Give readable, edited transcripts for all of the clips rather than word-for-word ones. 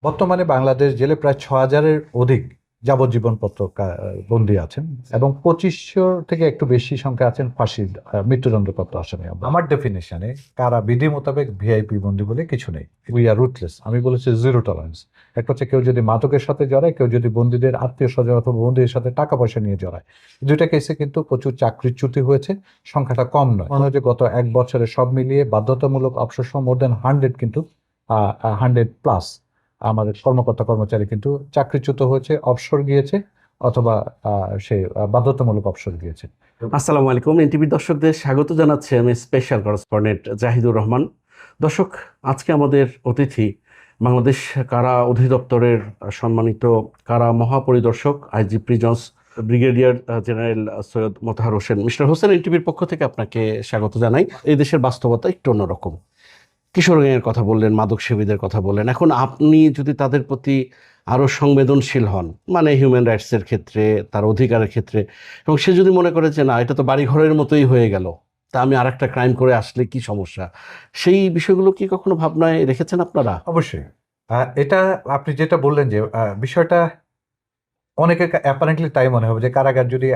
বর্তমানে বাংলাদেশ জেলে প্রায় ৬,০০০-এর অধিক যাবজ্জীবনপত্র বন্দী আছেন এবং ২৫০০ থেকে একটু বেশি সংখ্যা আছেন ফাঁসির মৃত্যুদণ্ডপ্রাপ্ত আসামি। আমার ডেফিনেশনে কারা বিধি মোতাবেক ভিআইপি বন্দী বলে কিছু নেই। We are ruthless. আমি বলেছি জিরো টলারেন্স। একটা হচ্ছে কেউ যদি মাদকের সাথে জড়ায়, কেউ যদি বন্দীদের আত্মীয় স্বজন অথবা বন্দীদের সাথে টাকা পয়সা নিয়ে জড়ায়। দুইটা কেসে কিন্তু প্রচুর চাকরিচ্যুতি হয়েছে, সংখ্যাটা কম নয়। মনে হয় যে গত এক বছরে সব মিলিয়ে বাধ্যতামূলক অবসর মোর দেন 100 কিন্তু 100+ আমাদের কর্মকর্তা কর্মচারী কিন্তু চাকরিচ্যুত হয়েছে, অবসর গিয়েছে অথবা সে বাধ্যতামূলক অবসর গিয়েছে। আসসালামু আলাইকুম। এনটিভির দর্শকদের স্বাগত জানাচ্ছি আমি স্পেশাল করেসপন্ডেন্ট জাহিদুর রহমান। দর্শক, আজকে আমাদের অতিথি বাংলাদেশ কারা অধিদপ্তরের সম্মানিত কারা মহাপরিদর্শক IG prisons brigadier general Syed Motahar Hossain. Mister Hossain, এনটিভির পক্ষ থেকে আপনাকে স্বাগত জানাই। এই দেশের বাস্তবতা একটু অন্যরকম। কিশোর গ্যাংয়ের কথা বললেন, মাদক সেবীদের কথা বললেন। এখন আপনি যদি তাদের প্রতি আরও সংবেদনশীল হন, মানে হিউম্যান রাইটসের ক্ষেত্রে, তার অধিকারের ক্ষেত্রে, এবং সে যদি মনে করে যে না, এটা তো বাড়িঘরের মতোই হয়ে গেল, তা আমি আর একটা ক্রাইম করে আসলে কি সমস্যা, সেই বিষয়গুলো কি কখনো ভাবনায় রেখেছেন আপনারা? অবশ্যই। এটা আপনি যেটা বললেন যে বিষয়টা অনেকের অ্যাপারেন্টলি তাই মনে হবে যে কারাগার যদি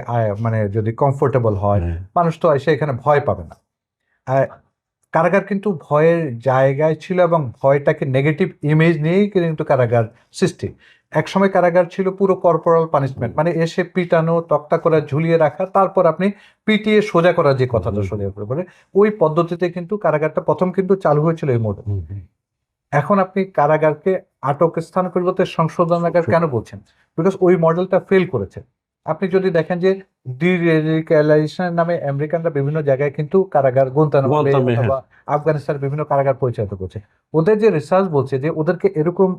মানে যদি কমফোর্টেবল হয়, মানুষ তো এসে এখানে ভয় পাবে না। কারাগার কিন্তু ভয়ের জায়গায় ছিল এবং ভয়টাকে নেগেটিভ ইমেজ নিয়েই কিন্তু কারাগার সৃষ্টি। একসময় কারাগার ছিল পুরো কর্পোরাল পানিশমেন্ট, মানে এসে পিটানো, তক্তা করে ঝুলিয়ে রাখা, তারপর আপনি পিটিয়ে সোজা করার যে কথাটা সোজা করে বলে, ওই পদ্ধতিতে কিন্তু কারাগারটা প্রথম কিন্তু চালু হয়েছিল এই মোড়ে। এখন আপনি কারাগারকে আটক স্থান পরিবর্তে সংশোধনাগার কেন বলছেন? বিকজ ওই মডেলটা ফেল করেছে। আপনি যদি দেখেন যে ডিরেডিক্যালাইজেশনের নামে আমেরিকানরা বিভিন্ন জায়গায় কিন্তু কারাগার গুয়ান্তানামো বে অথবা আফগানিস্তানের বিভিন্ন কারাগার পরিচালিত করছে। ওদের যে রিসার্চ বলছে যে ওদেরকে এরকম,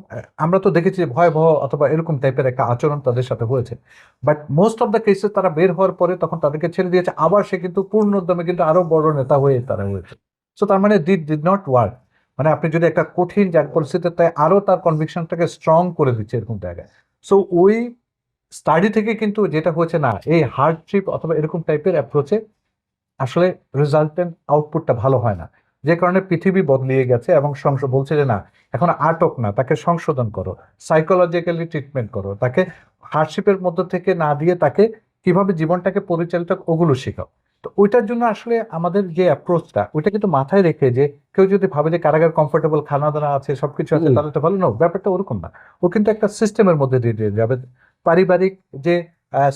আমরা তো দেখেছি যে ভয়াবহ অথবা এরকম টাইপের একটা আচরণ তাদের সাথে হয়েছে, বাট মোস্ট অফ দ্য কেসে তারা বের হওয়ার পরে তখন তাদেরকে ছেড়ে দিয়েছে, আবার সে কিন্তু পূর্ণ উদ্যমে কিন্তু আরো বড় নেতা হয়ে তারা হয়েছে। সো তার মানে ডিড নট ওয়ার্ক। মানে আপনি যদি একটা কঠিন পরিস্থিতিতে আরো তার কনভিকশনটাকে স্ট্রং করে দিচ্ছে এরকম জায়গায়। সো ওই স্টাডি থেকে কিন্তু যেটা হয়েছে, না এই হার্ড ট্রিপ অথবা এরকম টাইপের অ্যাপ্রোচে আসলে রিজাল্টেন্ট আউটপুটটা ভালো হয় না, যে কারণে পৃথিবী বদলিয়ে গেছে এবং বলছে যে না, এখন আটক না, তাকে সংশোধন করো, সাইকোলজিক্যালি ট্রিটমেন্ট করো, তাকে হার্ডশিপের মধ্য থেকে না দিয়ে তাকে কিভাবে জীবনটাকে পরিচালিত ওগুলো শেখাও। তো ওইটার জন্য আসলে আমাদের যে অ্যাপ্রোচটা, ওইটা কিন্তু মাথায় রেখে যে কেউ যদি ভাবে যে কারাগার কমফোর্টেবল, খানা দানা আছে, সবকিছু আছে, তাহলে তো ভালো না। ব্যাপারটা ওরকম না। ও কিন্তু একটা সিস্টেমের মধ্যে দিয়ে যাবে। পারিবারিক যে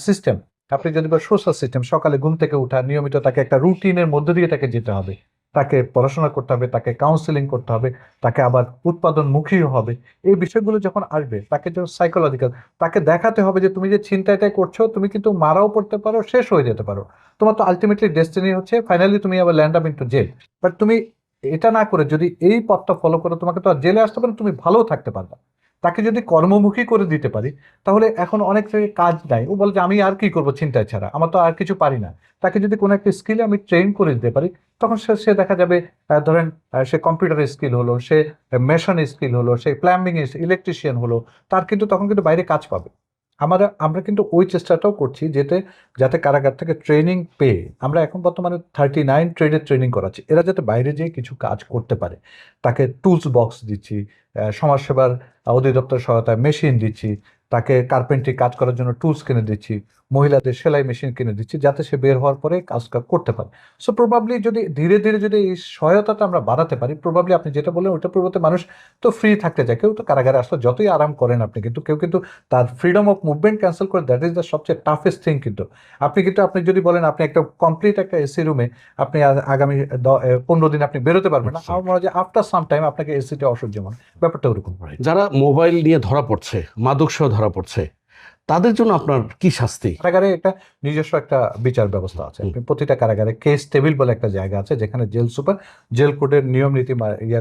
সিস্টেম, আপনি যদি বা সোশ্যাল সিস্টেম, সকালে ঘুম থেকে ওঠা, নিয়মিত তাকে একটা রুটিনের মধ্যে দিয়ে তাকে যেতে হবে, তাকে পড়াশোনা করতে হবে, তাকে কাউন্সিলিং করতে হবে, তাকে আবার উৎপাদনমুখীও হবে। এই বিষয়গুলো যখন আসবে, তাকে যখন সাইকোলজিক্যাল, তাকে দেখাতে হবে যে তুমি যে চিন্তাটাই করছো, তুমি কিন্তু মারাও পড়তে পারো, শেষ হয়ে যেতে পারো। তোমার তো আলটিমেটলি ডেস্টিনি হচ্ছে ফাইনালি তুমি আবার land up into jail. But তুমি এটা না করে যদি এই পথটা ফলো করো, তোমাকে তো আর জেলে আসতে পারো, তুমি ভালো থাকতে পারবে। তাকে যদি কর্মমুখী করে দিতে পারি, তাহলে এখন অনেক জায়গায় কাজ নাই, ও বলে যে আমি আর কি করবো চিন্তায় ছাড়া, আমার তো আর কিছু পারি না। তাকে যদি কোনো একটা স্কিলে আমি ট্রেন করে দিতে পারি, তখন সে দেখা যাবে, ধরেন সে কম্পিউটারের স্কিল হলো, সে মেশিনের স্কিল হলো, সে প্লাম্বিং ইলেকট্রিশিয়ান হলো, তার কিন্তু তখন কিন্তু বাইরে কাজ পাবে। আমরা কিন্তু ওই চেষ্টাটাও করছি যাতে কারাগার থেকে ট্রেনিং পেয়ে আমরা এখন বর্তমানে 39 ট্রেডের ট্রেনিং করাচ্ছি, এরা যাতে বাইরে যেয়ে কিছু কাজ করতে পারে। তাকে টুলস বক্স দিচ্ছি, সমাজসেবার অধিদপ্তর সহায়তায় মেশিন দিচ্ছি, তাকে কার্পেন্ট্রি কাজ করার জন্য টুলস কিনে দিচ্ছি, মহিলাদের সেলাই মেশিন কিনে দিচ্ছি, যাতে সে বের হওয়ার পরে কাজটা করতে পারে। সো প্রবাবলি যদি ধীরে ধীরে যদি এই সহায়তাটা আমরা বাড়াতে পারি, প্রবাবলি আপনি যেটা বললেন ওইটা পরিবর্তে মানুষ তো ফ্রি থাকতে চায়। কেউ তো কারাগারে আসলে যতই আরাম করেন আপনি, কিন্তু কেউ কিন্তু তার ফ্রিডম অফ মুভমেন্ট ক্যান্সেল করে, দ্যাট ইজ দ্য সবচেয়ে টাফেস্ট থিং। কিন্তু আপনি যদি বলেন আপনি একটা কমপ্লিট একটা এসি রুমে আপনি আগামী 15 দিন আপনি বেরোতে পারবেন না, আমার মনে হয় যে আফটার সাম টাইম আপনাকে এসিটা অসহ্য মনে, ব্যাপারটা ওরকম। যারা মোবাইল নিয়ে ধরা পড়ছে, মাদক সহ ধরা পড়ছে, তাদের জন্য আপনার কি শাস্তি? কারাগারে একটা নিজস্ব একটা বিচার ব্যবস্থা আছে। প্রতিটা কারাগারে কেস টেবিল বলে একটা জায়গা আছে, যেখানে জেল সুপার জেল কোডের নিয়ম নীতি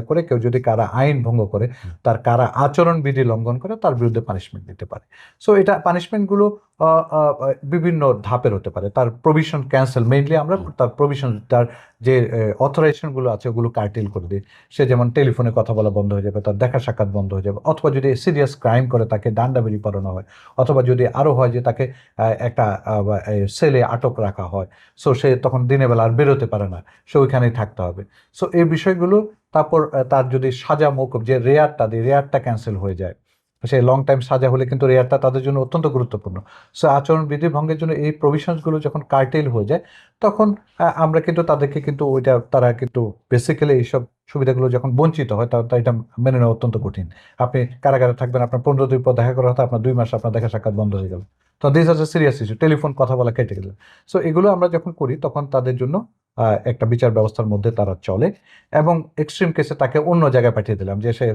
করে কেউ যদি কারা আইন ভঙ্গ করে, তার কারা আচরণ বিধি লঙ্ঘন করে, তার বিরুদ্ধে পানিশমেন্ট দিতে পারে। সো এটা পানিশমেন্টগুলো বিভিন্ন ধাপের হতে পারে। তার প্রভিশন ক্যান্সেল, মেইনলি আমরা তার প্রভিশন, তার যে অথরাইজেশনগুলো আছে ওগুলো কার্টেল করে দিই। সে যেমন টেলিফোনে কথা বলা বন্ধ হয়ে যাবে, তার দেখা সাক্ষাৎ বন্ধ হয়ে যাবে, অথবা যদি সিরিয়াস ক্রাইম করে তাকে ডান্ডাবেড়ি পড়ানো হয়, অথবা যদি আরও হয় যে তাকে একটা সেলে আটক রাখা হয়, সো সে তখন দিনের বেলা আর বেরোতে পারে না, সে ওইখানেই থাকতে হবে। সো এই বিষয়গুলো, তারপর তার যদি সাজা মৌকুব, যে রেয়ারটা ক্যান্সেল হয়ে যায়, সেই লং টাইম সাজা হলে কিন্তু রেয়ারটা তাদের জন্য অত্যন্ত গুরুত্বপূর্ণ। সো আচরণবিধি ভঙ্গের জন্য এই প্রভিশনসগুলো যখন কার্টেল হয়ে যায়, তখন আমরা কিন্তু তাদেরকে কিন্তু ওইটা তারা কিন্তু বেসিক্যালি এইসব সুবিধাগুলো যখন বঞ্চিত হয়, তা এটা মেনে নেওয়া অত্যন্ত কঠিন। আপনি কারাগারে থাকবেন, আপনার 15 দিন পর দেখা করা হতো, আপনার 2 মাস আপনার দেখা সাক্ষাৎ বন্ধ হয়ে গেল। তো this are serious issue, telephone কথা বলা কেটে গেল। সো এগুলো আমরা যখন করি তখন তাদের জন্য একটা বিচার ব্যবস্থার মধ্যে তারা চলে, এবং এক্সট্রিম কেসে তাকে অন্য জায়গায় পাঠিয়ে দিলাম, যে সে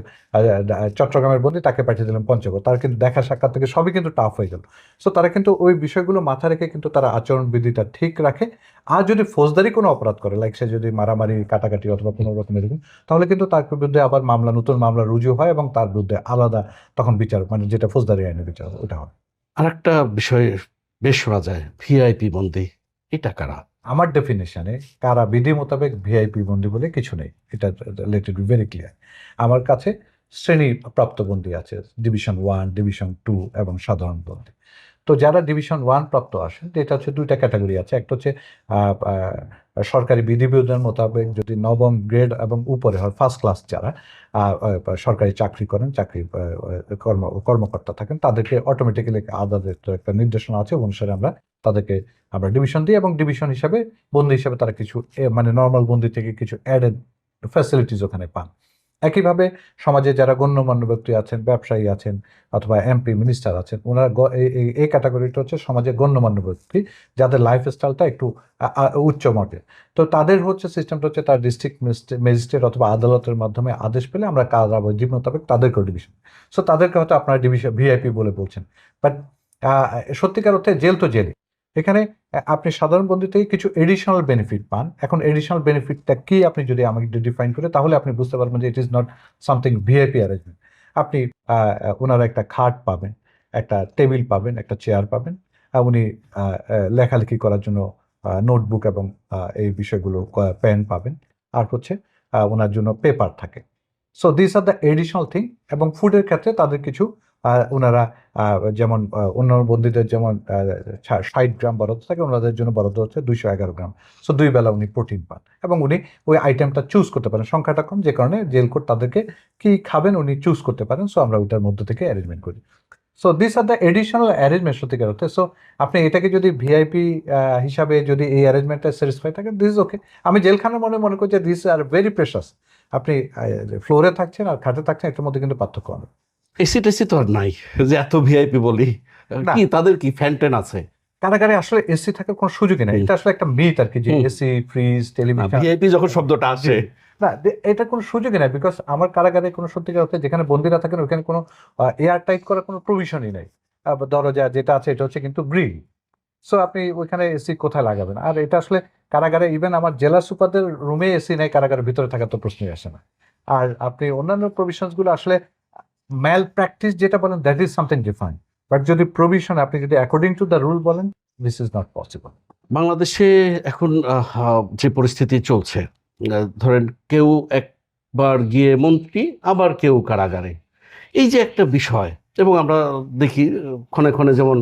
চট্টগ্রামের বন্দি, তাকে পাঠিয়ে দিলাম পঞ্চগড়, তার কিন্তু দেখা সাক্ষাৎ থেকে সবই কিন্তু টাফ হয়ে গেল। সো তারা কিন্তু ওই বিষয়গুলো মাথায় রেখে কিন্তু তারা আচরণবিধিটা ঠিক রাখে। আর যদি ফৌজদারি কোনো অপরাধ করে, লাইক সে যদি মারামারি, কাটাকাটি অথবা কোনো রকম এরকম, তাহলে কিন্তু তার বিরুদ্ধে আবার নতুন মামলা রুজু হয়, এবং তার বিরুদ্ধে আলাদা তখন বিচার, মানে যেটা ফৌজদারি আইনের বিচার, ওটা হয়। আর একটা বিষয় বেশ শোনা যায়, ভিআইপি বন্দি, এটা কারা? আমার ডেফিনেশনে কারা বিধি মোতাবেক ভিআইপি বন্দি বলে কিছু নেই, এটা let it be very clear. আমার কাছে শ্রেণীপ্রাপ্ত বন্দি আছে, ডিভিশন 1, ডিভিশন 2 এবং সাধারণ বন্দি। তো যারা ডিভিশন 1 প্রাপ্ত আসেন, এটা হচ্ছে 2টা ক্যাটাগরি আছে। একটা হচ্ছে সরকারি বিধিবিধান মোতাবেক যদি নবম গ্রেড এবং উপরে হয়, ফার্স্ট ক্লাস যারা সরকারি চাকরি করেন, কর্মকর্তা থাকেন, তাদেরকে অটোমেটিক্যালি আদালতের একটা নির্দেশনা আছে, অনুসারে আমরা ডিভিশন দিই, এবং ডিভিশন হিসাবে বন্দি হিসাবে তারা কিছু মানে নর্মাল বন্দি থেকে কিছু অ্যাডেড ফ্যাসিলিটিস ওখানে পান। একইভাবে সমাজে যারা গণ্যমান্য ব্যক্তি আছেন, ব্যবসায়ী আছেন, অথবা এমপি, মিনিস্টার আছেন, ওনারা এই ক্যাটাগরিটা হচ্ছে সমাজে গণ্যমান্য ব্যক্তি, যাদের লাইফস্টাইলটা একটু উচ্চ মডেল। তো তাদের হচ্ছে সিস্টেমটা হচ্ছে, তার ডিস্ট্রিক্ট ম্যাজিস্ট্রেট অথবা আদালতের মাধ্যমে আদেশ পেলে আমরা কারাবন্দি মোতাবেক তাদেরকেও ডিভিশন। সো তাদেরকে হয়তো আপনারা ডিভিশন ভিআইপি বলে বলছেন, বাট সত্যিকার অর্থে জেল তো জেলই। এখানে আপনি সাধারণ বন্দি থেকে কিছু এডিশনাল বেনিফিট পান। এখন এডিশনাল বেনিফিটটা কি, আপনি যদি আমাকে ডিফাইন করে, তাহলে আপনি বুঝতে পারবেন যে it is not something VIP arrangement. আপনি ওনারা একটা খাট পাবেন, একটা টেবিল পাবেন, একটা চেয়ার পাবেন, উনি লেখালেখি করার জন্য নোটবুক এবং এই বিষয়গুলো, পেন পাবেন, আর হচ্ছে ওনার জন্য পেপার থাকে। So this are the additional thing. এবং ফুডের ক্ষেত্রে তাদের কিছু ওনারা যেমন অন্য বন্দীদের যেমন 60 গ্রাম বরাদ্দ থাকে, ওনাদের জন্য বরাদ্দ হচ্ছে 211 গ্রাম। সো 2 বেলা উনি প্রোটিন পান, এবং উনি ওই আইটেমটা চুজ করতে পারেন, সংখ্যাটা কম যে কারণে জেল কোর্ট তাদেরকে কি খাবেন উনি চুজ করতে পারেন। সো আমরা ওইটার মধ্যে থেকে অ্যারেঞ্জমেন্ট করি। So this are the additional arrangement সত্যিকার অর্থে। সো আপনি এটাকে যদি ভিআইপি হিসাবে যদি এই অ্যারেঞ্জমেন্টটা স্যাটিসফাই থাকেন, দিস ইজ ওকে। আমি জেলখানার মনে করি যে দিস আর ভেরি প্রেশাস। আপনি ফ্লোরে থাকছেন আর খাটে থাকছেন, এটার মধ্যে কিন্তু পার্থক্য হবে। এসি টেসি তো আর নাই যে এত ভিআইপি বলি, না। কি তাদের কি ফ্যান আছে? কারাগারে আসলে এসি থাকার কোনো সুযোগই নাই, এটা আসলে একটা মিথ আর কি, যে এসি, ফ্রিজ, টেলিভিশন। ভিআইপি যখন শব্দটা আসে, না, এটা কোনো সুযোগই নাই, বিকজ আমার কারাগারে কোনো সত্যিকার অর্থে যেখানে বন্দীরা থাকেন ওখানে কোনো এয়ার টাইট করার কোনো প্রভিশনই নাই। দরজা যেটা আছে এটা হচ্ছে কিন্তু গ্রিল। সো আপনি ওইখানে এসি কোথায় লাগাবেন? আর এটা আসলে কারাগারে, ইভেন আমার জেলা সুপারদের রুমে এসি নেই, কারাগারের ভিতরে থাকার তো প্রশ্নই আসে না। আর আপনি অন্যান্য প্রভিশনসগুলো আসলে ম্যাল প্র্যাকটিস যেটা বলেন, that is something different. But যদি প্রভিশন আপনি যদি অ্যাকর্ডিং টু দ্য রুল বলেন, দিস ইজ নট পসিবল। বাংলাদেশে এখন যে পরিস্থিতি চলছে, ধরেন কেউ একবার গিয়ে মন্ত্রী, আবার কেউ কারাগারে, এই যে একটা বিষয়, এবং আমরা দেখি ক্ষণে ক্ষণে, যেমন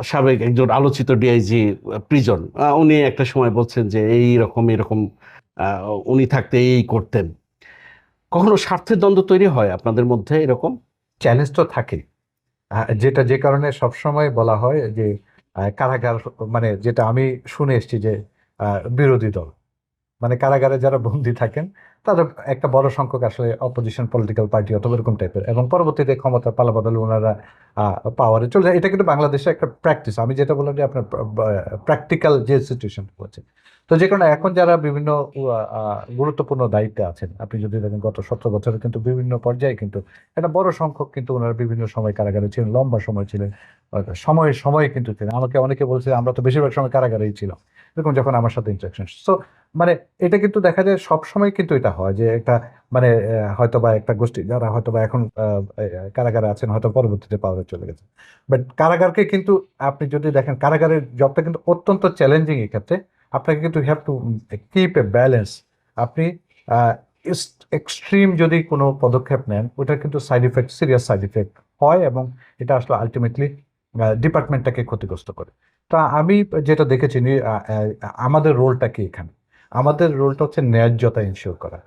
সাবেক একজন আলোচিত ডিআইজি প্রিজন, উনি একটা সময় বলছেন যে এরকম উনি থাকতে এই করতেন। কখনো স্বার্থের দ্বন্দ্ব তৈরি হয় আপনাদের মধ্যে এরকম? চ্যালেঞ্জ তো থাকে, যেটা যে কারণে সবসময় বলা হয় যে কারাগার, মানে যেটা আমি শুনে এসেছি যে বিরোধী দল, মানে কারাগারে যারা বন্দী থাকেন তাদের একটা বড় সংখ্যক আসলে অপোজিশন পলিটিক্যাল পার্টি অথবা এরকম টাইপের, এবং পরবর্তীতে ক্ষমতার পালাবদলে ওনারা পাওয়ারে চলে যায়। এটা কিন্তু বাংলাদেশে একটা প্র্যাকটিস। আমি যেটা বললাম যে আপনার প্র্যাকটিক্যাল যে সিচুয়েশন হচ্ছে, তো যে কারণে এখন যারা বিভিন্ন গুরুত্বপূর্ণ দায়িত্বে আছেন, আপনি যদি দেখেন গত 17 বছরে কিন্তু বিভিন্ন পর্যায়ে কিন্তু একটা বড় সংখ্যক কিন্তু ওনারা বিভিন্ন সময় কারাগারে ছিলেন, লম্বা সময় ছিলেন, সময়ে কিন্তু ছিলেন। আমাকে অনেকে বলছে আমরা তো বেশিরভাগ সময় কারাগারেই ছিলাম, এরকম যখন আমার সাথে ইন্টারাকশন। সো মানে এটা কিন্তু দেখা যায় সব সময় কিন্তু এটা হয় যে একটা মানে হয়তোবা একটা গোষ্ঠী যারা হয়তোবা এখন কারাগারে আছেন, হয়তো পরবর্তীতে পাওয়ারে চলে গেছে। বাট কারাগারকে কিন্তু আপনি যদি দেখেন, কারাগারের জবটা কিন্তু অত্যন্ত চ্যালেঞ্জিং। এক্ষেত্রে আপনাকে কিন্তু have to keep A balance. আপনি এক্সট্রিম যদি কোনো পদক্ষেপ নেন, ওটার কিন্তু side effect, serious side effect হয়, এবং এটা আসলে আলটিমেটলি ডিপার্টমেন্টটাকে ক্ষতিগ্রস্ত করে। তা আমি যেটা দেখেছি, আমাদের রোলটা কি এখানে, আমাদের রোলটা হচ্ছে ন্যায্যতা ইনশিওর করা,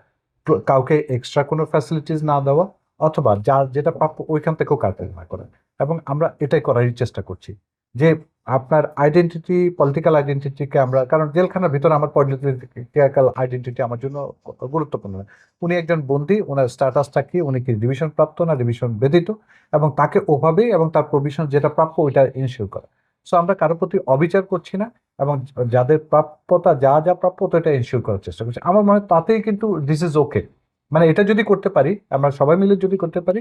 কাউকে এক্সট্রা কোনো ফ্যাসিলিটিস না দেওয়া, অথবা যার যেটা প্রাপ্য ওইখান থেকেও কাটতে না করেন। এবং আমরা এটাই করারই চেষ্টা করছি যে আপনার আইডেন্টিটি, পলিটিক্যাল আইডেন্টিটিকে আমরা, কারণ জেলখানার ভিতরে আমার পলিটিক্যাল আইডেন্টিটি আমার জন্য গুরুত্বপূর্ণ না। উনি একজন বন্দী, ওনার স্ট্যাটাসটা কি, উনি কি ডিভিশন প্রাপ্ত না ডিভিশন ব্যতীত, এবং তাকে ওভাবেই এবং তার প্রভিশন যেটা প্রাপ্য ওইটা ইনশিওর করা। সো আমরা কারোর প্রতি অবিচার করছি না, এবং যাদের প্রাপ্যতা যা যা প্রাপ্য তো এটা ইনশিওর করার চেষ্টা করছি। আমার মনে হয় তাতেই কিন্তু দিস ইজ ওকে। মানে এটা যদি করতে পারি, আমরা সবাই মিলে যদি করতে পারি,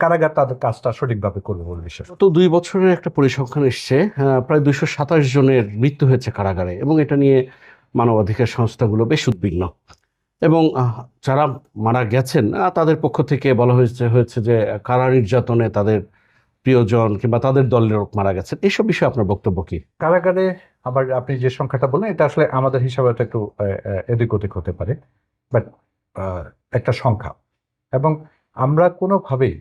কারাগার তাদের কাজটা সঠিকভাবে করবে বলে বিশ্বাস। তো 2 বছরের একটা পরিসংখ্যান এসছে, প্রায় 227 জনের মৃত্যু হয়েছে কারাগারে, এবং এটা নিয়ে মানবাধিকার সংস্থাগুলো বেশ উদ্বিগ্ন। এবং যারা মারা গেছেন তাদের পক্ষ থেকে বলা হয়েছে যে কারা নির্যাতনে তাদের প্রিয়জন কিংবা তাদের দলের লোক মারা গেছেন। এইসব বিষয়ে আপনার বক্তব্য কি? কারাগারে আবার আপনি যে সংখ্যাটা বললেন, এটা আসলে আমাদের হিসাবে তো একটু এদিক ওদিক হতে পারে, বাট একটা সংখ্যা। এবং আমরা কোনোভাবেই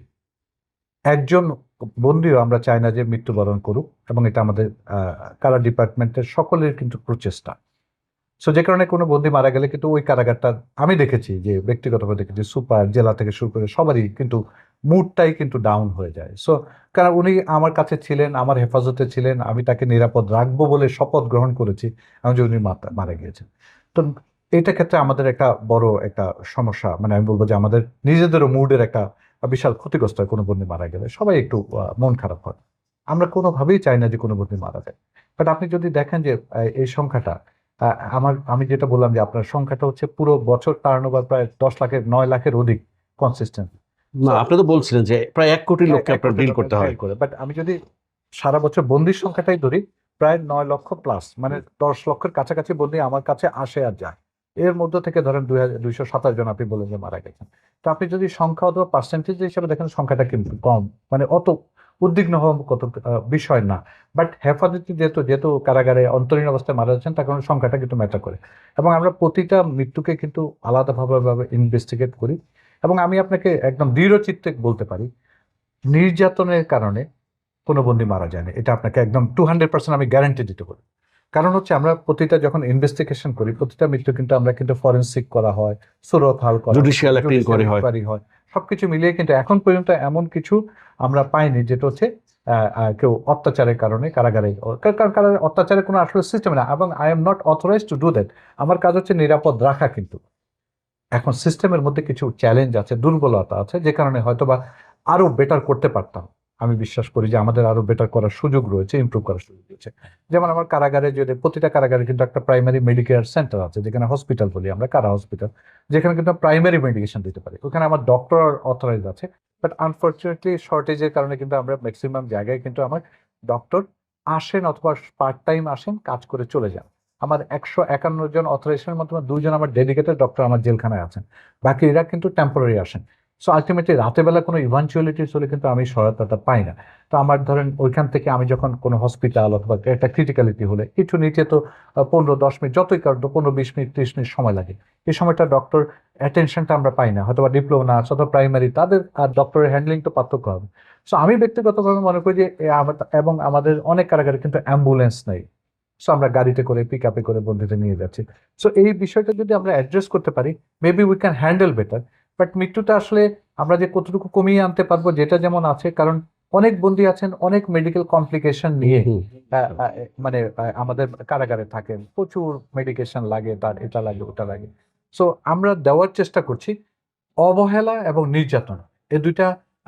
একজন বন্দিও আমরা চাই না যে মৃত্যুবরণ করুক, এবং এটা আমাদের কারা ডিপার্টমেন্টের সকলের কিন্তু প্রচেষ্টা। সো যে কারণে কোনো বন্দি মারা গেলে কিন্তু ওই কারাগারটা, আমি দেখেছি যে ব্যক্তিগতভাবে দেখেছি, সুপার, জেলা থেকে শুরু করে সবারই কিন্তু মুডটাই কিন্তু ডাউন হয়ে যায়। সো কারণ উনি আমার কাছে ছিলেন, আমার হেফাজতে ছিলেন, আমি তাকে নিরাপদ রাখবো বলে শপথ গ্রহণ করেছি, এমন যে উনি মারা গিয়েছেন। তো এইটা ক্ষেত্রে আমাদের একটা বড় একটা সমস্যা, মানে আমি বলবো যে আমাদের নিজেদেরও মুডের একটা বিশাল ক্ষতিগ্রস্ত হয় কোনো বন্দি মারা গেলে, সবাই একটু মন খারাপ হয়। আমরা কোনোভাবেই চাই না যে কোনো বন্দি মারা যায়। বাট আপনি যদি দেখেন যে এই সংখ্যাটা, আমি যেটা বললাম যে আপনার সংখ্যাটা হচ্ছে পুরো বছর টার্নওভার প্রায় 10 লাখের 9 লাখের অধিক কনসিস্টেন্ট। না, আপনি তো বলছিলেন যে প্রায় 1 কোটি লোককে আপনার ডিল করতে হয়। বাট আমি যদি সারা বছর বন্দির সংখ্যাটাই ধরি, প্রায় 9 লক্ষ প্লাস, মানে 10 লক্ষের কাছাকাছি বন্দি আমার কাছে আসে আর যায়। এর মধ্যে থেকে ধরেন 227 জন আপনি বলেন যে মারা গেছেন। তো আপনি যদি সংখ্যা অথবা পার্সেন্টেজ হিসেবে দেখেন, সংখ্যাটা কিন্তু কম, মানে অত উদ্বিগ্ন হওয়ার কত বিষয় না। বাট হেফাজতে যেহেতু কারাগারে অন্তরীণ অবস্থায় মারা যাচ্ছেন, তার কারণে সংখ্যাটা কিন্তু ম্যাটার করে। এবং আমরা প্রতিটা মৃত্যুকে কিন্তু আলাদাভাবে ইনভেস্টিগেট করি। এবং আমি আপনাকে একদম দৃঢ় চিত্তে বলতে পারি, নির্যাতনের কারণে কোনো বন্দী মারা যায়নি, এটা আপনাকে একদম 200% আমি গ্যারান্টি দিতে পারি। কারণ হচ্ছে আমরা প্রতিটা যখন ইনভেস্টিগেশন করি, প্রতিটা মৃত্যু কিন্তু আমরা কিন্তু ফরেন্সিক করা হয়, সুরতহাল করা হয়, জুডিশিয়াল ইনকোয়ারি হয়। inquiry হয়, সবকিছু মিলিয়ে কিন্তু এখন পর্যন্ত এমন কিছু আমরা পাইনি যেটা হচ্ছে কেউ অত্যাচারের কারণে কারাগারে, কারণ কারাগারে অত্যাচারের কোনো আসলে সিস্টেম না, এবং I am not authorise to do that. আমার কাজ হচ্ছে নিরাপদ রাখা। কিন্তু এখন সিস্টেমের মধ্যে কিছু চ্যালেঞ্জ আছে, দুর্বলতা আছে, যে কারণে হয়তোবা আরো বেটার করতে পারতাম। আমি বিশ্বাস করি যে আমাদের আরো বেটার করার সুযোগ রয়েছে, ইমপ্রুভ করার সুযোগ রয়েছে। যেমন আমার কারাগারে, যদি প্রতিটা কারাগারে কিন্তু একটা প্রাইমারি মেডিকেয়ার সেন্টার আছে, যেখানে হসপিটাল বলি আমরা, কারা হসপিটাল, যেখানে কিন্তু প্রাইমারি মেডিকেশন দিতে পারি। ওখানে আমার ডক্টর অথরাইজ আছে। বাট আনফর্চুনেটলি শর্টেজের কারণে কিন্তু আমরা ম্যাক্সিমাম জায়গায় কিন্তু আমার ডক্টর আসেন, অথবা পার্ট টাইম আসেন, কাজ করে চলে যান। আমার 151 জন অথরাইজেশনের মাধ্যমে 2 জন আমার ডেডিকেটেড ডক্টর আমার জেলখানায় আছেন, বাকি এরা কিন্তু টেম্পোরারি আসেন। সো আলটিমেটলি রাতের বেলা কোনো ইভানচুয়ালিটিস হলে কিন্তু আমি সহায়তাটা পাই না। তো আমার ধরেন ওইখান থেকে আমি যখন কোনো হসপিটাল অথবা একটা ক্রিটিক্যালিটি হলে কিছু নিচে তো 15-10 মিনিট, যতই কারণ 15-20 মিনিট 30 মিনিট সময় লাগে। এই সময়টা ডক্টর অ্যাটেনশনটা আমরা পাই না, হয়তো ডিপ্লোমা নার্স অথবা প্রাইমারি, তাদের আর ডক্টরের হ্যান্ডলিং তো পার্থক্য হবে। সো আমি ব্যক্তিগতভাবে মনে করি যে এবং আমাদের অনেক কারাগারে কিন্তু অ্যাম্বুলেন্স নেই। সো আমরা গাড়িতে করে, পিক আপে করে বন্দীদের নিয়ে যাচ্ছি। সো এই বিষয়টা যদি আমরা অ্যাড্রেস করতে পারি, maybe we can handle better. But মৃত্যুটা আসলে আমরা যে কতটুকু কমিয়ে আনতে পারবো, যেটা যেমন আছে, কারণ অনেক বন্দী আছেন অনেক মেডিকেল কমপ্লিকেশন নিয়ে, মানে আমাদের কারাগারে থাকেন, প্রচুর মেডিকেশন লাগে, তার এটা লাগে ওটা লাগে। সো আমরা দেওয়ার চেষ্টা করছি। অবহেলা এবং নির্যাতন, এই দুইটা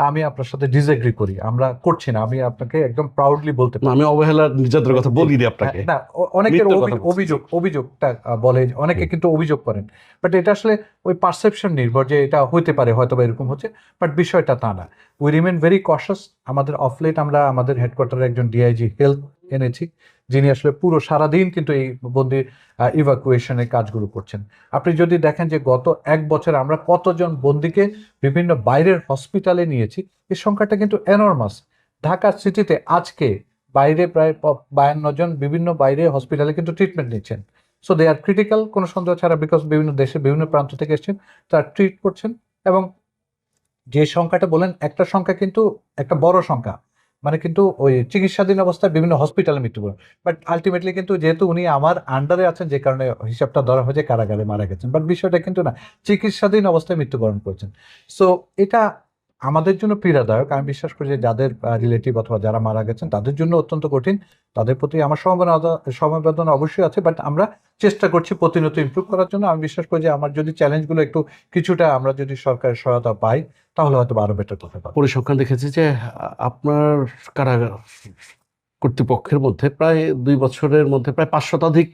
আমি আপনার সাথে ডিসএগ্রি করি, আমরা করছি না। আমি আপনাকে একদম প্রাউডলি বলতে পারি। আমি অবহেলার নির্যাতনের কথা বলিনি আপনাকে। না, অনেকের মৃত্যুর কথা বলছি। অভিযোগটা বলে, অনেকে কিন্তু অভিযোগ করেন, বাট এটা আসলে ওই পারসেপশন নির্ভর, যে এটা হইতে পারে, হয়তো বা এরকম হচ্ছে, বাট বিষয়টা তা না। We remain very কশাস। আমাদের অফলেট আমরা আমাদের হেডকোয়ার্টারে একজন ডিআইজি হেলথ এনেছি, যিনি আসলে পুরো সারাদিন কিন্তু এই বন্দি ইভাকুয়েশনের কাজগুলো করছেন। আপনি যদি দেখেন যে গত 1 বছর আমরা কতজন বন্দিকে বিভিন্ন বাইরের হসপিটালে নিয়েছি, এই সংখ্যাটা কিন্তু এনর্মাস। ঢাকা সিটিতে আজকে বাইরে প্রায় 52 জন বিভিন্ন বাইরে হসপিটালে কিন্তু ট্রিটমেন্ট নিচ্ছেন। সো দে আর ক্রিটিক্যাল, কোনো সন্দেহ ছাড়া, বিকজ বিভিন্ন দেশে বিভিন্ন প্রান্ত থেকে এসেছেন, তারা ট্রিট করছেন। এবং যে সংখ্যাটা বলেন, একটা সংখ্যা কিন্তু একটা বড় সংখ্যা, মানে কিন্তু ওই চিকিৎসাধীন অবস্থায় বিভিন্ন হসপিটালে মৃত্যুবরণ। বাট আলটিমেটলি কিন্তু যেহেতু উনি আমার আন্ডারে আছেন, যে কারণে হিসাবটা ধরা হয়েছে কারাগারে মারা গেছেন, বাট বিষয়টা কিন্তু না, চিকিৎসাধীন অবস্থায় মৃত্যুবরণ করেছেন। সো এটা আমাদের জন্য পীড়াদায়ক। আমি বিশ্বাস করি যে যাদের রিলেটিভ অথবা যারা মারা গেছেন তাদের জন্য অত্যন্ত কঠিন। তাদের প্রতি আমার সমবেদনা অবশ্যই আছে, বাট আমরা চেষ্টা করছি প্রতিনিয়ত ইমপ্রুভ করার জন্য। আমি বিশ্বাস করি যে আমার যদি চ্যালেঞ্জগুলো একটু কিছুটা আমরা যদি সরকারের সহায়তা পাই তাহলে হয়তো আরো বেটার করতে পারবো। পরিসংখ্যান দেখেছি যে আপনার কারাগার কর্তৃপক্ষের মধ্যে প্রায় 2 বছরের মধ্যে প্রায় 5 শতাধিক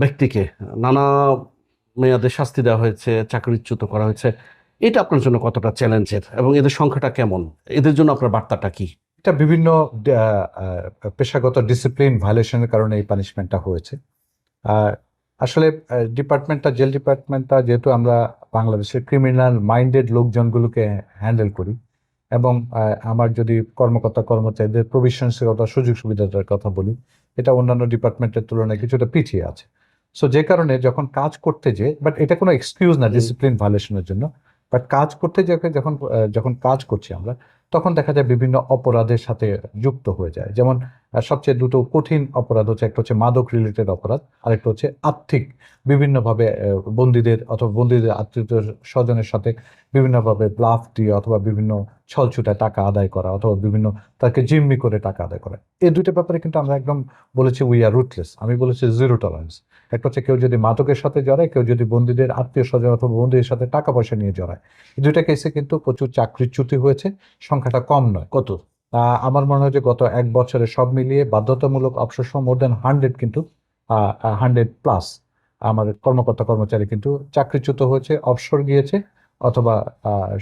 ব্যক্তিকে নানা মেয়াদে শাস্তি দেওয়া হয়েছে, চাকরিচ্যুত করা হয়েছে। এটা আপনার জন্য কতটা চ্যালেঞ্জের এবং এদের সংখ্যাটা কেমন? এদের জন্য আপনার বার্তাটা কি? এটা বিভিন্ন পেশাগত ডিসিপ্লিন ভায়োলেশনের কারণে এই পানিশমেন্টটা হয়েছে। আসলে জেল ডিপার্টমেন্টটা যেহেতু আমরা বাংলাদেশের ক্রিমিনাল মাইন্ডেড লোকজনগুলোকে হ্যান্ডেল করি, এবং আমার যদি কর্মচারীদের প্রভিশনশীলতা সুযোগ সুবিধাটার কথা বলি, এটা অন্যান্য ডিপার্টমেন্টের তুলনায় কিছুটা পিছিয়ে আছে। সো যে কারণে যখন কাজ করতে যে, বাট এটা কোনো এক্সকিউজ না ডিসিপ্লিন ভায়োলেশনের জন্য, বাট কাজ করতে যখন কাজ করছি আমরা, তখন দেখা যায় বিভিন্ন অপরাধের সাথে যুক্ত হয়ে যায়। যেমন সবচেয়ে দুটো কঠিন অপরাধ হচ্ছে, একটা হচ্ছে মাদক রিলেটেড অপরাধ, আরেকটা হচ্ছে আর্থিক, বিভিন্নভাবে বন্দীদের অথবা বন্দীদের আত্মীয় স্বজনের সাথে বিভিন্নভাবে ব্লাফ দিয়ে অথবা বিভিন্ন ছলছুটায় টাকা আদায় করা, অথবা বিভিন্ন তাকে জিম্মি করে টাকা আদায় করা। এই দুটো ব্যাপারে কিন্তু আমরা একদম বলেছি উই আর রুথলেস। আমি বলেছি জিরো টলারেন্স। একটা হচ্ছে কেউ যদি মাদকের সাথে জড়ায়, কেউ যদি বন্দীদের আত্মীয় স্বজন অথবা বন্দীদের সাথে টাকা পয়সা নিয়ে জড়ায়। এই দুইটা কেসে কিন্তু প্রচুর চাকরিচ্যুতি হয়েছে, সংখ্যাটা কম নয়। কত? আমার মনে হয় যে গত 1 বছরে সব মিলিয়ে বাধ্যতামূলক অবসর সহ মোর দেন 100, কিন্তু 100+ আমার কর্মচারী কিন্তু চাকরিচ্যুত হয়েছে, অবসর গিয়েছে, অথবা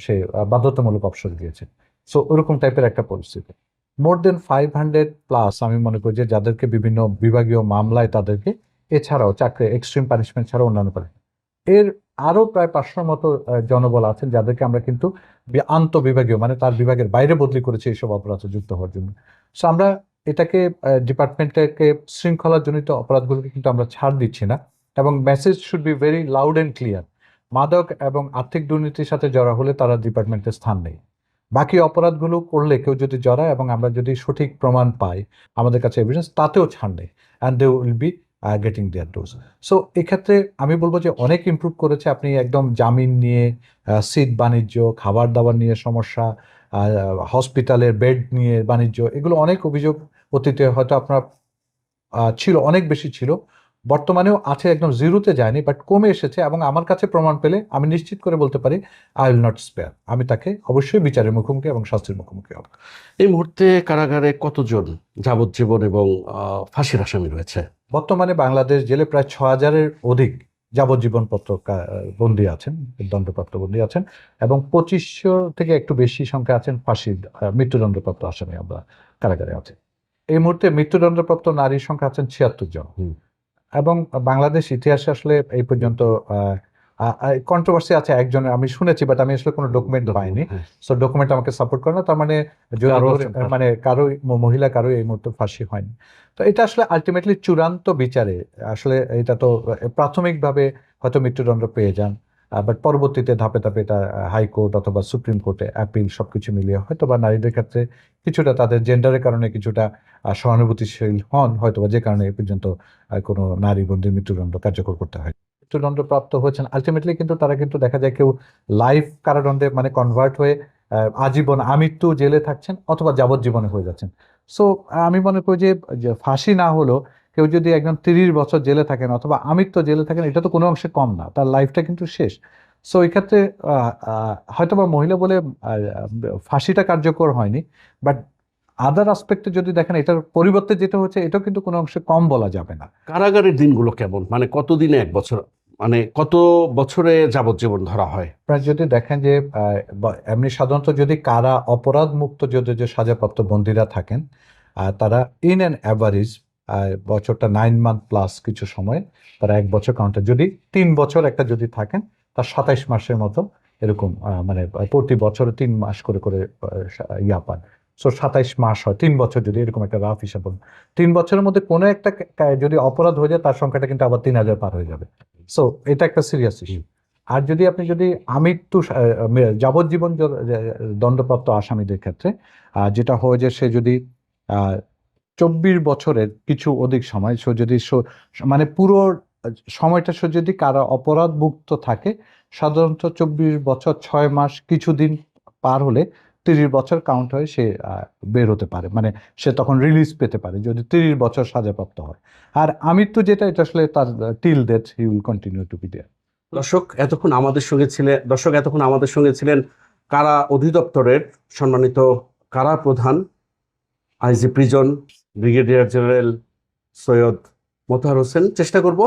সে বাধ্যতামূলক অবসর গিয়েছে। সো ওরকম টাইপের একটা পরিস্থিতি। মোর দেন 500+ আমি মনে করি যে যাদেরকে বিভিন্ন বিভাগীয় মামলায় তাদেরকে, এছাড়াও চাকরি এক্সট্রিম পানিশমেন্ট ছাড়াও অন্যান্য এর আরো প্রায় 500 মতো জনবল আছেন যাদেরকে আমরা কিন্তু আন্তঃবিভাগীয়, মানে তার বিভাগের বাইরে বদলি করেছি এইসব অপরাধে যুক্ত হওয়ার জন্য। সো আমরা এটাকে ডিপার্টমেন্টকে শৃঙ্খলাজনিত অপরাধগুলোকে কিন্তু আমরা ছাড় দিচ্ছি না, এবং message should be very loud and clear. মাদক এবং আর্থিক দুর্নীতির সাথে জড়া হলে তারা ডিপার্টমেন্টের স্থান নেই। বাকি অপরাধগুলো করলে কেউ যদি জড়ায় এবং আমরা যদি সঠিক প্রমাণ পাই, আমাদের কাছে এভিডেন্স, তাতেও ছাড় নেই, and they will be getting their dose. So এক্ষেত্রে আমি বলবো যে অনেক ইমপ্রুভ করেছে। আপনি একদম জামিন নিয়ে, সিট বাণিজ্য, খাবার দাবার নিয়ে সমস্যা, হসপিটালের বেড নিয়ে বাণিজ্য, এগুলো অনেক অভিযোগ অতীতে হয়তো আপনার ছিল, অনেক বেশি ছিল, বর্তমানেও আছে, একদম জিরোতে যায়নি, বাট কমে এসেছে। এবং আমার কাছে প্রমাণ পেলে আমি নিশ্চিত করে বলতে পারি আই উইল নট স্পেয়ার। আমি তাকে অবশ্যই বিচারের মুখোমুখি এবং শাস্তির মুখোমুখি হব। এই মুহূর্তে কারাগারে কতজন যাবজ্জীবন এবং ফাঁসির আসামি রয়েছে? বর্তমানে বাংলাদেশ জেলে প্রায় 6,000-এর অধিক যাবজ্জীবন বন্দী আছেন, দণ্ডপ্রাপ্ত বন্দী আছেন, এবং 2500 থেকে একটু বেশি সংখ্যা আছেন মৃত্যুদণ্ডপ্রাপ্ত আসামি আমরা কারাগারে আছে। এই মুহূর্তে মৃত্যুদণ্ডপ্রাপ্ত নারীর সংখ্যা আছেন 76 জন। এবং বাংলাদেশ ইতিহাসে আসলে এই পর্যন্ত কন্ট্রোভার্সি আছে একজনের, আমি শুনেছি, বাট আমি আসলে কোনো ডকুমেন্ট পাইনি। সো ডকুমেন্ট আমাকে সাপোর্ট করে না, তার মানে মহিলা কারো এই মুহূর্তে ফাঁসি হয়নি। তো এটা আসলে আলটিমেটলি চূড়ান্ত বিচারে আসলে এটা তো প্রাথমিকভাবে হয়তো মৃত্যুদণ্ড পেয়ে যান, বাট পরবর্তীতে ধাপে ধাপে এটা হাইকোর্ট অথবা সুপ্রিম কোর্টে অ্যাপিল সবকিছু মিলিয়ে হয়তো বা নারীদের ক্ষেত্রে কিছুটা তাদের জেন্ডারের কারণে কিছুটা সহানুভূতিশীল হন, হয়তো বা যে কারণে এ পর্যন্ত কোনো নারী বন্দীর মৃত্যুদণ্ড কার্যকর করতে হয়। মৃত্যুদণ্ড প্রাপ্ত হয়েছেন আলটিমেটলি, কিন্তু তারা কিন্তু দেখা যায় কেউ লাইফ কারাদণ্ডে মানে কনভার্ট হয়ে আজীবন আমৃত্যু জেলে থাকছেন, অথবা যাবজ্জীবনে হয়ে যাচ্ছেন। সো আমি মনে করি যে ফাঁসি না হলেও কেউ যদি একজন 30 বছর জেলে থাকেন অথবা আমৃত্যু জেলে থাকেন, এটা তো কোনো অংশে কম না, তার লাইফটা কিন্তু শেষ। সো এই ক্ষেত্রে হয়তোবা মহিলা বলে ফাঁসিটা কার্যকর হয়নি, বাট আদার আসপেক্টে যদি দেখেন এটার পরিবর্তে যেটা হচ্ছে, এটাও কিন্তু কোনো অংশে কম বলা যাবে না। কারাগারের দিনগুলো কেমন? মানে কতদিনে 1 বছর, মানে কত বছরে যাবজ্জীবন ধরা হয়? আপনারা যদি দেখেন যে এমনি সাধারণত যদি কারা অপরাধ মুক্ত যে সাজাপ্রাপ্ত বন্দীরা থাকেন, তারা ইন অ্যান অ্যাভারেজ বছরটা 9 মান্থ প্লাস কিছু সময়, তারা 1 বছর কাউন্টার, যদি 3 বছর একটা যদি থাকেন, তার 27 মাসের মতো এরকম, মানে প্রতি বছরে 3 মাস করে করে ইয়া পান। সো 27 মাস হয় 3 বছর, যদি এরকম একটা রাফ হিসাব বলুন। 3 বছরের মধ্যে কোনো একটা যদি অপরাধ হয়ে যায়, তার সংখ্যাটা কিন্তু আবার 3000 পার হয়ে যাবে। সো এটা একটা সিরিয়াস ইস্যু। আর আপনি যদি আমৃত্যু যাবজ্জীবন দণ্ডপ্রাপ্ত আসামিদের ক্ষেত্রে যেটা হয় যে, সে যদি 24 বছরের কিছু অধিক সময়, সে যদি মানে পুরো সময়টা সে যদি কারা অপরাধ মুক্ত থাকে, সাধারণত 24 বছর 6 মাস কিছুদিন পার হলে 30 বছর কাউন্ট হয়ে সে বের হতে পারে, মানে সে তখন রিলিজ পেতে পারে যদি 30 বছর সাজাপ্রাপ্ত হয়। আর আমৃত্যু যেটা, এটা আসলে তার till death he will continue to be there. দর্শক এতক্ষণ আমাদের সঙ্গে ছিলেন কারা অধিদপ্তরের সম্মানিত কারা প্রধান IG prison brigadier general Syed Motahar Hossain. চেষ্টা করব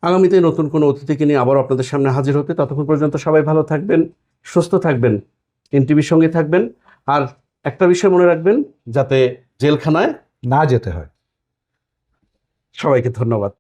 আগামীতে নতুন কোনো অতিথিকে নিয়ে আবারও আপনাদের সামনে হাজির হতে। ততক্ষণ পর্যন্ত সবাই ভালো থাকবেন, সুস্থ থাকবেন, এনটিভির সঙ্গে থাকবেন। আর একটা বিষয় মনে রাখবেন, যাতে জেলখানায় না যেতে হয়। সবাইকে ধন্যবাদ।